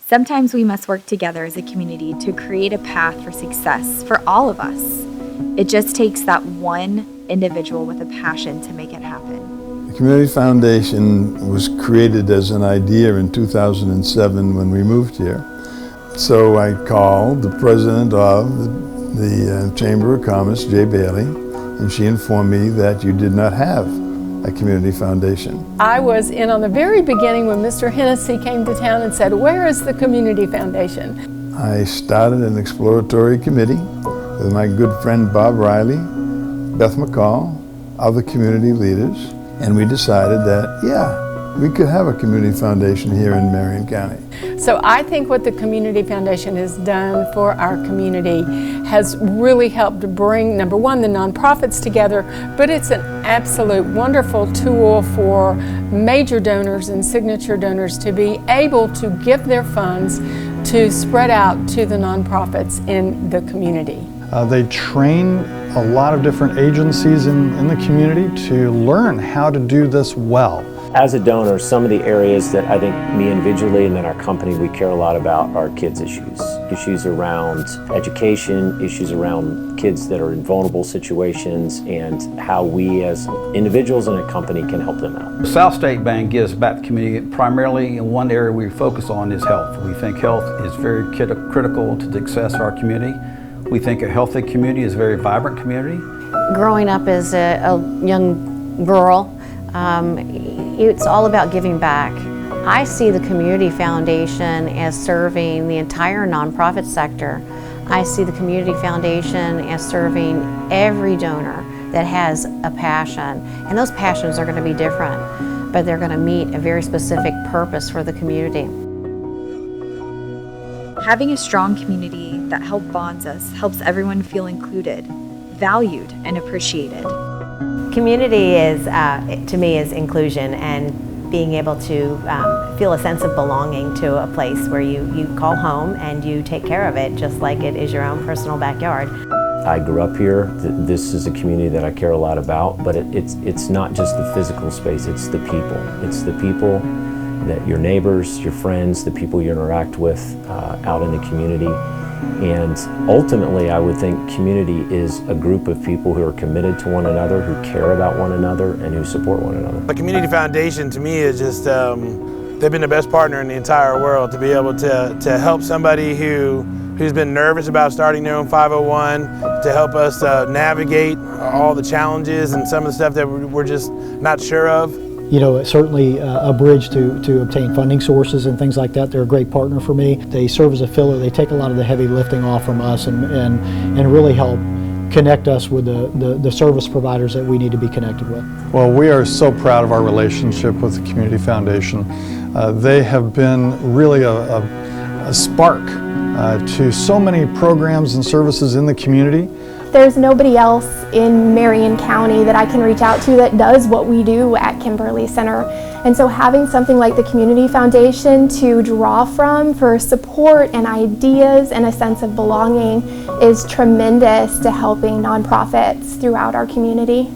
Sometimes we must work together as a community to create a path for success for all of us. It just takes that one individual with a passion to make it happen. The Community Foundation was created as an idea in 2007 when we moved here. So I called the president of the Chamber of Commerce, Jay Bailey, and she informed me that you did not have a community foundation. I was in on the very beginning when Mr. Hennessy came to town and said, "Where is the community foundation?" I started an exploratory committee with my good friend Bob Riley, Beth McCall, other community leaders, and we decided that, we could have a community foundation here in Marion County. So I think what the Community Foundation has done for our community has really helped bring, number one, the nonprofits together, but it's an absolute wonderful tool for major donors and signature donors to be able to give their funds to spread out to the nonprofits in the community. They train a lot of different agencies in the community to learn how to do this well. As a donor, some of the areas that I think me individually and then our company we care a lot about are kids issues. Issues around education, issues around kids that are in vulnerable situations, and how we as individuals and a company can help them out. South State Bank gives back to the community. Primarily in one area we focus on is health. We think health is very critical to the success of our community. We think a healthy community is a very vibrant community. Growing up as a young girl, it's all about giving back. I see the Community Foundation as serving the entire nonprofit sector. I see the Community Foundation as serving every donor that has a passion. And those passions are going to be different, but they're going to meet a very specific purpose for the community. Having a strong community that bonds us helps everyone feel included, valued, and appreciated. Community is, to me, is inclusion and being able to feel a sense of belonging to a place where you call home and you take care of it just like it is your own personal backyard. I grew up here. This is a community that I care a lot about, but it's not just the physical space, it's the people. It's the people that your neighbors, your friends, the people you interact with out in the community. And ultimately, I would think community is a group of people who are committed to one another, who care about one another, and who support one another. The Community Foundation, to me, is just, they've been the best partner in the entire world to be able to help somebody who's been nervous about starting their own 501, to help us navigate all the challenges and some of the stuff that we're just not sure of. You know, certainly a bridge to obtain funding sources and things like that. They're a great partner for me. They serve as a filler. They take a lot of the heavy lifting off from us and really help connect us with the service providers that we need to be connected with. Well, we are so proud of our relationship with the Community Foundation. They have been really a spark to so many programs and services in the community. There's nobody else in Marion County that I can reach out to that does what we do at Kimberly Center. And so having something like the Community Foundation to draw from for support and ideas and a sense of belonging is tremendous to helping nonprofits throughout our community.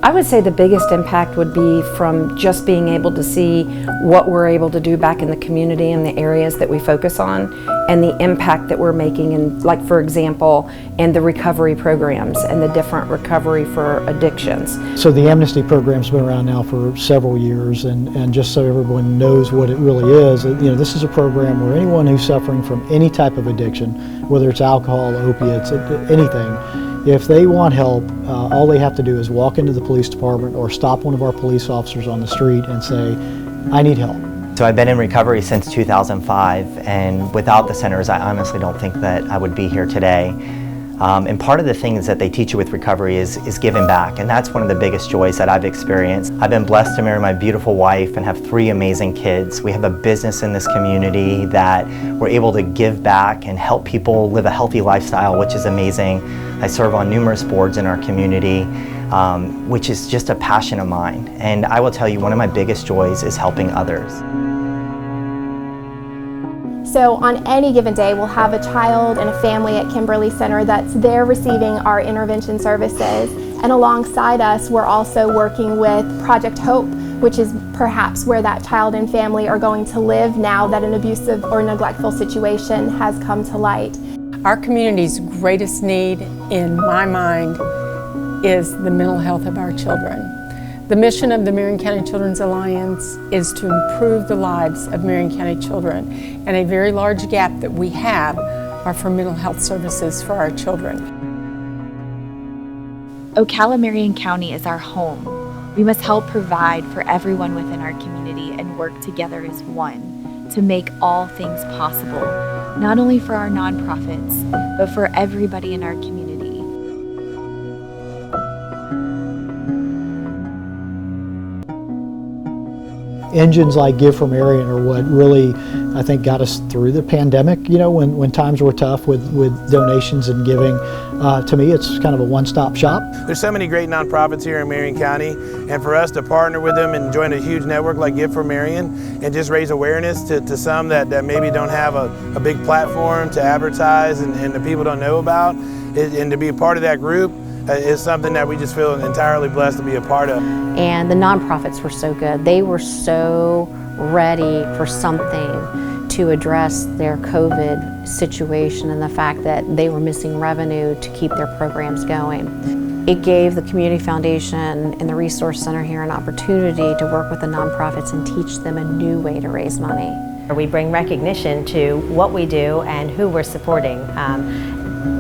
I would say the biggest impact would be from just being able to see what we're able to do back in the community and the areas that we focus on, and the impact that we're making in, like for example, in the recovery programs and the different recovery for addictions. So the Amnesty program's been around now for several years, and just so everyone knows what it really is, this is a program where anyone who's suffering from any type of addiction, whether it's alcohol, opiates, anything, if they want help, all they have to do is walk into the police department or stop one of our police officers on the street and say, I need help. So I've been in recovery since 2005, and without the centers, I honestly don't think that I would be here today. And part of the things that they teach you with recovery is giving back, and that's one of the biggest joys that I've experienced. I've been blessed to marry my beautiful wife and have 3 amazing kids. We have a business in this community that we're able to give back and help people live a healthy lifestyle, which is amazing. I serve on numerous boards in our community, which is just a passion of mine. And I will tell you, one of my biggest joys is helping others. So on any given day, we'll have a child and a family at Kimberly Center that's there receiving our intervention services. And alongside us, we're also working with Project Hope, which is perhaps where that child and family are going to live now that an abusive or neglectful situation has come to light. Our community's greatest need, in my mind, is the mental health of our children. The mission of the Marion County Children's Alliance is to improve the lives of Marion County children, and a very large gap that we have are for mental health services for our children. Ocala Marion County is our home. We must help provide for everyone within our community and work together as one to make all things possible, not only for our nonprofits, but for everybody in our community. Engines like Give for Marion are what really, I think, got us through the pandemic, you know, when times were tough with donations and giving. To me, it's kind of a one-stop shop. There's so many great nonprofits here in Marion County, and for us to partner with them and join a huge network like Give for Marion and just raise awareness to some that maybe don't have a big platform to advertise and the people don't know about, and to be a part of that group is something that we just feel entirely blessed to be a part of. And the nonprofits were so good. They were so ready for something to address their COVID situation and the fact that they were missing revenue to keep their programs going. It gave the Community Foundation and the Resource Center here an opportunity to work with the nonprofits and teach them a new way to raise money. We bring recognition to what we do and who we're supporting.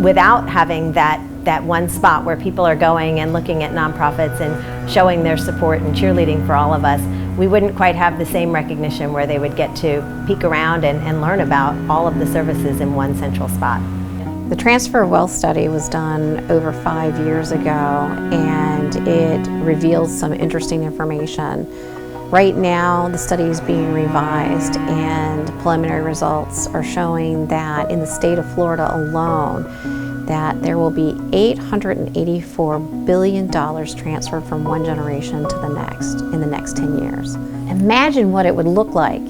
Without having that one spot where people are going and looking at nonprofits and showing their support and cheerleading for all of us, we wouldn't quite have the same recognition where they would get to peek around and learn about all of the services in one central spot. The Transfer of Wealth study was done over 5 years ago, and it reveals some interesting information. Right now, the study is being revised, and preliminary results are showing that in the state of Florida alone, that there will be $884 billion transferred from one generation to the next in the next 10 years. Imagine what it would look like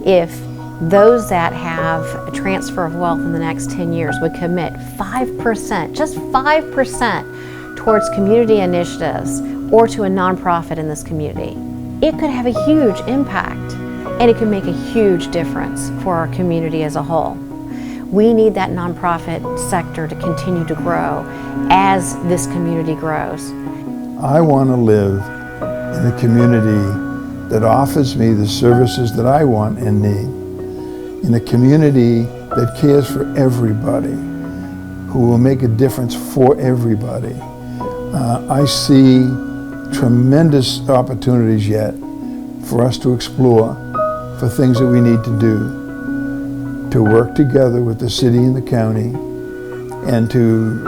if those that have a transfer of wealth in the next 10 years would commit 5%, just 5%, towards community initiatives or to a nonprofit in this community. It could have a huge impact, and it could make a huge difference for our community as a whole. We need that nonprofit sector to continue to grow as this community grows. I want to live in a community that offers me the services that I want and need, in a community that cares for everybody, who will make a difference for everybody. I see tremendous opportunities yet for us to explore, for things that we need to do, to work together with the city and the county, and to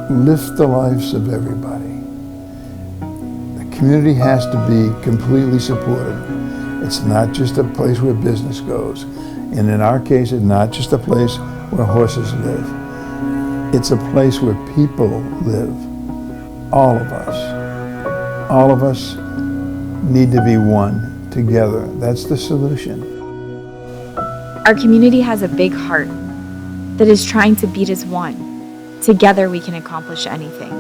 lift the lives of everybody. The community has to be completely supported. It's not just a place where business goes. And in our case, it's not just a place where horses live. It's a place where people live. All of us. All of us need to be one together. That's the solution. Our community has a big heart that is trying to beat as one. Together we can accomplish anything.